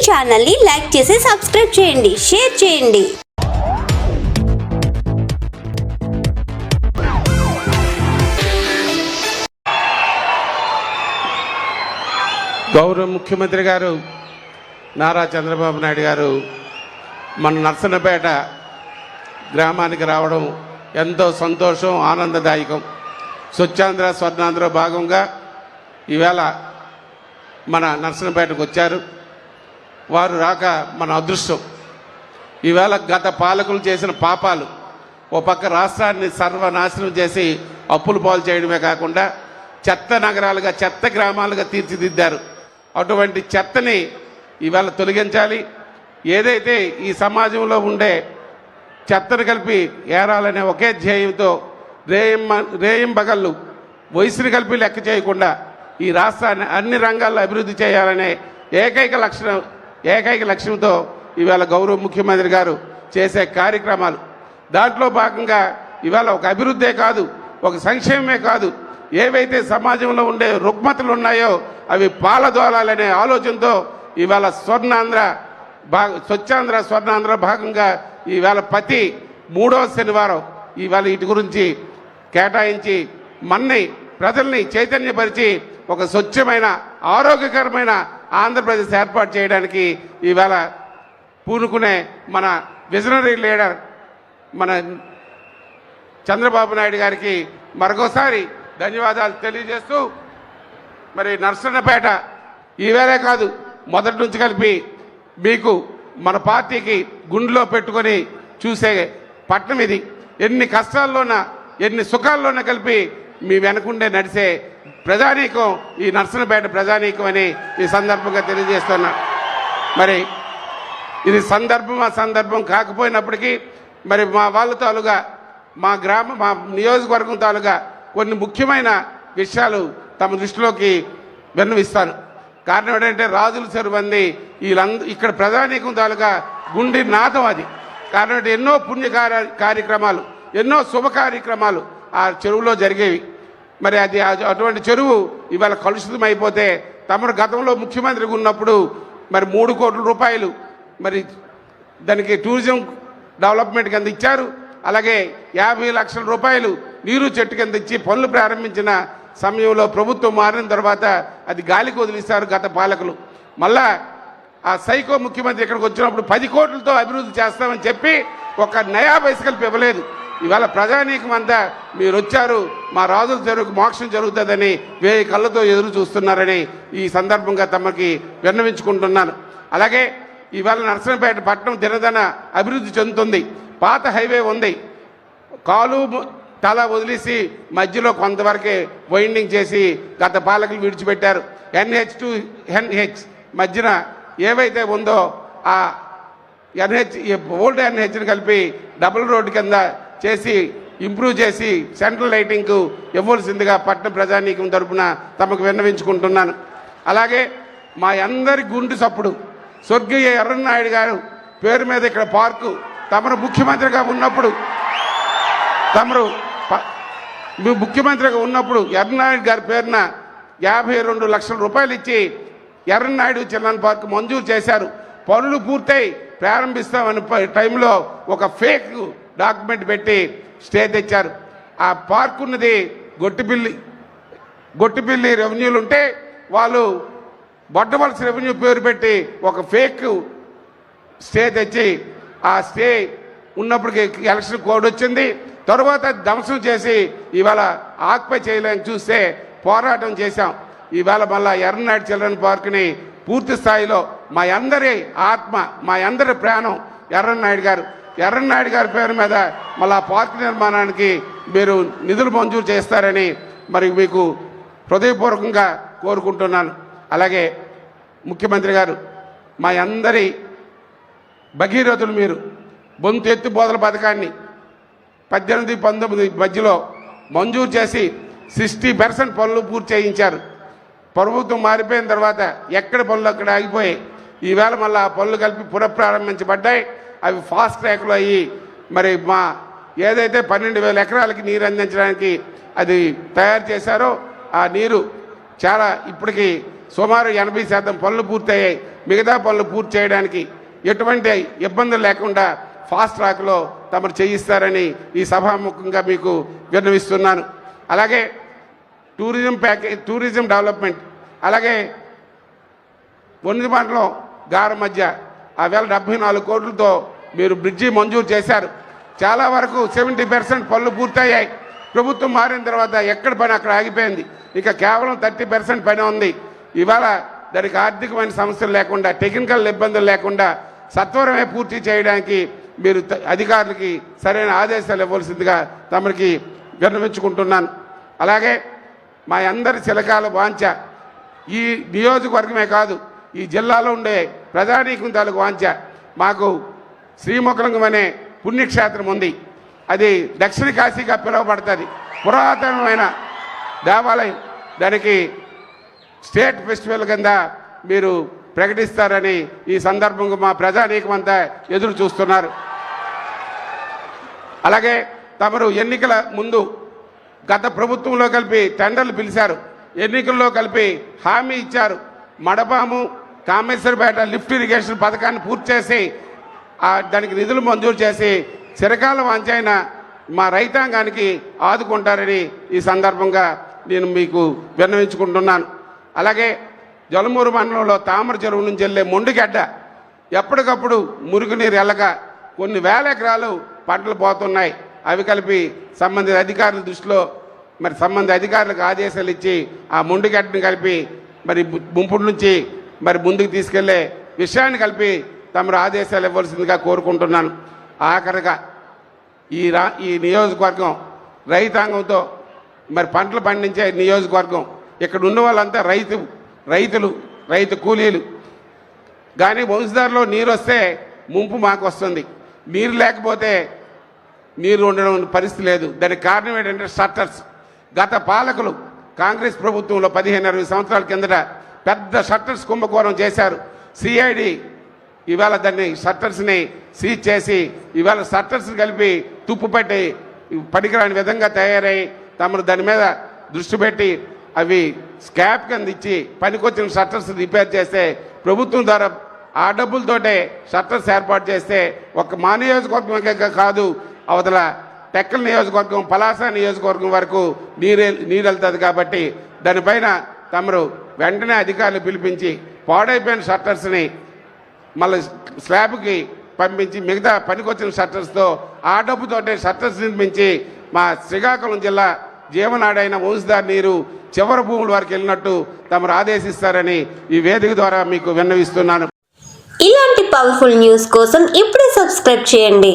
ఛానల్ని లైక్ చేసి సబ్స్క్రైబ్ చేయండి, షేర్ చేయండి. గౌరవ ముఖ్యమంత్రి గారు నారా చంద్రబాబు నాయుడు గారు మన నర్సన్నపేట గ్రామానికి రావడం ఎంతో సంతోషం, ఆనందదాయకం. స్వచ్ఛాంధ్ర స్వర్ణాంధ్ర భాగంగా ఈవేళ మన నర్సన్నపేటకు వచ్చారు. వారు రాక మన అదృష్టం. ఈవేళ గత పాలకులు చేసిన పాపాలు, ఓ పక్క రాష్ట్రాన్ని సర్వనాశనం చేసి అప్పులు పాలు చేయడమే కాకుండా చెత్త నగరాలుగా, చెత్త గ్రామాలుగా తీర్చిదిద్దారు. అటువంటి చెత్తని ఈవేళ తొలగించాలి. ఏదైతే ఈ సమాజంలో ఉండే చెత్తను కలిపి ఏరాలనే ఒకే ధ్యేయంతో రేయింబగళ్ళు వయసుని కలిపి లెక్క చేయకుండా ఈ రాష్ట్రాన్ని అన్ని రంగాల్లో అభివృద్ధి చేయాలనే ఏకైక లక్ష్యంతో ఈవేళ గౌరవ ముఖ్యమంత్రి గారు చేసే కార్యక్రమాలు, దాంట్లో భాగంగా ఈవేళ ఒక అభివృద్ధే కాదు, ఒక సంక్షేమమే కాదు, ఏవైతే సమాజంలో ఉండే రుగ్మతలు ఉన్నాయో అవి పాలదోలాలనే ఆలోచనతో ఈవేళ స్వచ్ఛాంధ్ర స్వర్ణాంధ్ర భాగంగా ఈవేళ ప్రతి 3వ శనివారం ఈవేళ వీటి గురించి కేటాయించి ప్రజల్ని చైతన్యపరిచి ఒక స్వచ్ఛమైన ఆరోగ్యకరమైన ఆంధ్రప్రదేశ్ ఏర్పాటు చేయడానికి ఈవేళ పూనుకునే మన విజనరీ లీడర్ మన చంద్రబాబు నాయుడు గారికి మరొకసారి ధన్యవాదాలు తెలియజేస్తూ, మరి నర్సన్నపేట ఈవేళే కాదు మొదటి నుంచి కలిపి మీకు మన పార్టీకి గుండెలో పెట్టుకొని చూసే పట్టణం ఇది. ఎన్ని కష్టాల్లోనా ఎన్ని సుఖాల్లోనా కలిపి మీ వెనకుండే నడిచే ప్రజానీకం ఈ నర్సన్నపేట ప్రజానీకం అని ఈ సందర్భంగా తెలియజేస్తున్నా. మరి ఇది సందర్భం కాకపోయినప్పటికీ మరి మా వాళ్ళ తాలుగా మా నియోజకవర్గం తాలుగా కొన్ని ముఖ్యమైన విషయాలు తమ దృష్టిలోకి విన్నవిస్తాను. కారణం ఏంటంటే రాజుల చెరువు అంది ఇక్కడ ప్రజానీకం తాలుగా గుండె నాదం అది. కారణం అంటే ఎన్నో పుణ్య కార్యక్రమాలు, ఎన్నో శుభ కార్యక్రమాలు ఆ చెరువులో జరిగేవి. మరి అటువంటి చెరువు ఇవాళ కలుషితం అయిపోతే తమరు గతంలో ముఖ్యమంత్రిగా ఉన్నప్పుడు మరి 3 కోట్ల రూపాయలు మరి దానికి టూరిజం డెవలప్మెంట్ కింద ఇచ్చారు. అలాగే 50 లక్షల రూపాయలు నీరు చెట్టు కింద ఇచ్చి పనులు ప్రారంభించిన సమయంలో ప్రభుత్వం మారిన తర్వాత అది గాలికి వదిలిస్తారు గత పాలకులు. మళ్ళా ఆ సైకో ముఖ్యమంత్రి ఇక్కడికి వచ్చినప్పుడు 10 కోట్లతో అభివృద్ధి చేస్తామని చెప్పి ఒక నయా పైసలు ఇవ్వలేదు. ఇవాళ ప్రజానీకం అంతా మీరు వచ్చారు, మా రాజుల చెరువుకు మోక్షం జరుగుతుందని 1000 కళ్ళతో ఎదురు చూస్తున్నారని ఈ సందర్భంగా తమకి విన్నవించుకుంటున్నాను. అలాగే ఇవాళ నర్సన్నపేట పట్టణం దినదన అభివృద్ధి చెందుతుంది. పాత హైవే ఉంది, కాలు తల వదిలేసి మధ్యలో కొంతవరకే వైండింగ్ చేసి గత పాలకులు విడిచిపెట్టారు. NH to NH మధ్యన ఏవైతే ఉందో ఆ ఓల్డ్ NHని కలిపి డబుల్ రోడ్డు కింద చేసి ఇంప్రూవ్ చేసి సెంట్రల్ లైటింగ్కు ఇవ్వాల్సిందిగా పట్టణ ప్రజానీకం తరపున తమకు విన్నవించుకుంటున్నాను. అలాగే మా అందరి గుండె సప్పుడు స్వర్గీయ ఎర్రన్నాయుడు గారు పేరు మీద ఇక్కడ పార్కు తమరు ముఖ్యమంత్రిగా ఉన్నప్పుడు ఎర్రనాయుడు గారి పేరున 52 లక్షల రూపాయలు ఇచ్చి ఎర్రనాయుడు చిల్డ్రన్ పార్క్ మంజూరు చేశారు. పనులు పూర్తయి ప్రారంభిస్తామని టైంలో ఒక ఫేక్ డాక్యుమెంట్ పెట్టి స్టే తెచ్చారు. ఆ పార్క్ ఉన్నది గొట్టిపిల్లి రెవెన్యూలు ఉంటే వాళ్ళు బొడ్డవలస రెవెన్యూ పేరు పెట్టి ఒక ఫేక్ స్టే తెచ్చి ఆ స్టే ఉన్నప్పటికీ ఎలక్షన్ కోడ్ వచ్చింది. తరువాత ధ్వంసం చేసి ఇవాళ ఆక్యుపై చేయలేని చూస్తే పోరాటం చేశాం. ఇవాళ మళ్ళా ఎర్రనాయుడు చిల్డ్రన్ పార్క్ని పూర్తి స్థాయిలో మా అందరి ఆత్మ, మా అందరి ప్రాణం ఎర్రనాయుడు గారి పేరు మీద మళ్ళా పార్క్ నిర్మాణానికి మీరు నిధులు మంజూరు చేస్తారని మరి మీకు హృదయపూర్వకంగా కోరుకుంటున్నాను. అలాగే ముఖ్యమంత్రి గారు మా అందరి భగీరథులు మీరు బొంతు ఎత్తు బోధల పథకాన్ని 18-19 మధ్యలో మంజూరు చేసి 60% పనులు పూర్తి చేయించారు. ప్రభుత్వం మారిపోయిన తర్వాత ఎక్కడ పనులు అక్కడ ఆగిపోయాయి. ఈవేళ మళ్ళీ ఆ పనులు కలిపి పునఃప్రారంభించబడ్డాయి. అవి ఫాస్ట్ ట్రాక్లో అయ్యి మరి మా ఏదైతే 12,000 ఎకరాలకి నీరు అందించడానికి అది తయారు చేశారో ఆ నీరు చాలా ఇప్పటికీ సుమారు 80% పనులు పూర్తయ్యాయి. మిగతా పనులు పూర్తి చేయడానికి ఎటువంటి ఇబ్బందులు లేకుండా ఫాస్ట్ ట్రాక్లో తమరు చేయిస్తారని ఈ సభాముఖంగా మీకు విన్నవిస్తున్నాను. అలాగే టూరిజం డెవలప్మెంట్, అలాగే ఒంటిమండలం గార మధ్య ఆ వేళ 74 కోట్లతో మీరు బ్రిడ్జి మంజూరు చేశారు. చాలా వరకు 70% పనులు పూర్తయ్యాయి. ప్రభుత్వం మారిన తర్వాత ఎక్కడ పని అక్కడ ఆగిపోయింది. ఇక కేవలం 30% పని ఉంది. ఇవాళ దానికి ఆర్థికమైన సమస్యలు లేకుండా, టెక్నికల్ ఇబ్బందులు లేకుండా సత్వరమే పూర్తి చేయడానికి మీరు అధికారులకి సరైన ఆదేశాలు ఇవ్వాల్సిందిగా తమరికి విన్నవించుకుంటున్నాను. అలాగే మా అందరి చిలకాల వాంఛ, ఈ నియోజకవర్గమే కాదు ఈ జిల్లాలో ఉండే ప్రజానీకం తాలూకు వాంఛ, మాకు శ్రీముఖలింగం అనే పుణ్యక్షేత్రం ఉంది. అది దక్షిణ కాశీగా పిలువబడుతుంది. పురాతనమైన దేవాలయం. దానికి స్టేట్ ఫెస్టివల్ కింద మీరు ప్రకటిస్తారని ఈ సందర్భంగా మా ప్రజానీకం అంతా ఎదురు చూస్తున్నారు. అలాగే తమరు ఎన్నికల ముందు గత ప్రభుత్వంలో కలిపి టెండర్లు పిలిచారు, ఎన్నికల్లో కలిపి హామీ ఇచ్చారు. మడపాము కామేశ్వరపేట లిఫ్ట్ ఇరిగేషన్ పథకాన్ని పూర్తి చేసి దానికి నిధులు మంజూరు చేసి చిరకాల వాంఛైన మా రైతాంగానికి ఆదుకుంటారని ఈ సందర్భంగా నేను మీకు విన్నవించుకుంటున్నాను. అలాగే జలమూరు మండలంలో తామర చెరువు నుంచి వెళ్ళే మొండిగడ్డ ఎప్పటికప్పుడు మురుగునీరు వెళ్ళక కొన్ని వేల ఎకరాలు పంటలు పోతున్నాయి. అవి కలిపి సంబంధిత అధికారుల దృష్టిలో మరి సంబంధిత అధికారులకు ఆదేశాలు ఇచ్చి ఆ మొండిగడ్డని కలిపి మరి ముంపుడు నుంచి మరి ముందుకు తీసుకెళ్లే విషయాన్ని కలిపి తమరు ఆదేశాలు ఇవ్వాల్సిందిగా కోరుకుంటున్నాను. ఆఖరిగా ఈ నియోజకవర్గం రైతాంగంతో మరి పంటలు పండించే నియోజకవర్గం. ఇక్కడ ఉన్న వాళ్ళంతా రైతు కూలీలు. కానీ వంశధారలో నీరు వస్తే ముంపు మాకు వస్తుంది, నీరు లేకపోతే నీరు ఉండడం పరిస్థితి లేదు. దానికి కారణం ఏంటంటే షట్టర్స్. గత పాలకులు కాంగ్రెస్ ప్రభుత్వంలో 15-20 సంవత్సరాల కిందట పెద్ద షట్టర్స్ కుంభకోణం చేశారు. సిఐడి ఇవాళ దాన్ని షట్టర్స్ని సీజ్ చేసి ఇవాళ షట్టర్స్ కలిపి తుప్పు పెట్టి పనికిరాని విధంగా తయారై తమరు దాని మీద దృష్టి పెట్టి అవి స్కాప్ కింద ఇచ్చి పనికొచ్చిన షట్టర్స్ రిపేర్ చేస్తే ప్రభుత్వం ద్వారా ఆ డబ్బులతోటే షట్టర్స్ ఏర్పాటు చేస్తే ఒక మా నియోజకవర్గం కాదు, అవతల టెక్కల నియోజకవర్గం, పలాస నియోజకవర్గం వరకు నీరు వెళ్తుంది. కాబట్టి దానిపైన తమరు వెంటనే అధికారులు పిలిపించి పాడైపోయిన షట్టర్స్ని మళ్ళీ స్లాబ్కి పంపించి మిగతా పనికొచ్చిన షట్టర్స్తో ఆ డబ్బుతోటే షట్టర్స్ నిర్మించి మా శ్రీకాకుళం జిల్లా జీవనాడైన వంశధార నీరు చివరి భూముల వరకు వెళ్ళినట్టు తమరు ఆదేశిస్తారని ఈ వేదిక ద్వారా మీకు విన్నవిస్తున్నాను. ఇలాంటి పవర్ఫుల్ న్యూస్ కోసం ఇప్పుడే సబ్స్క్రైబ్ చేయండి.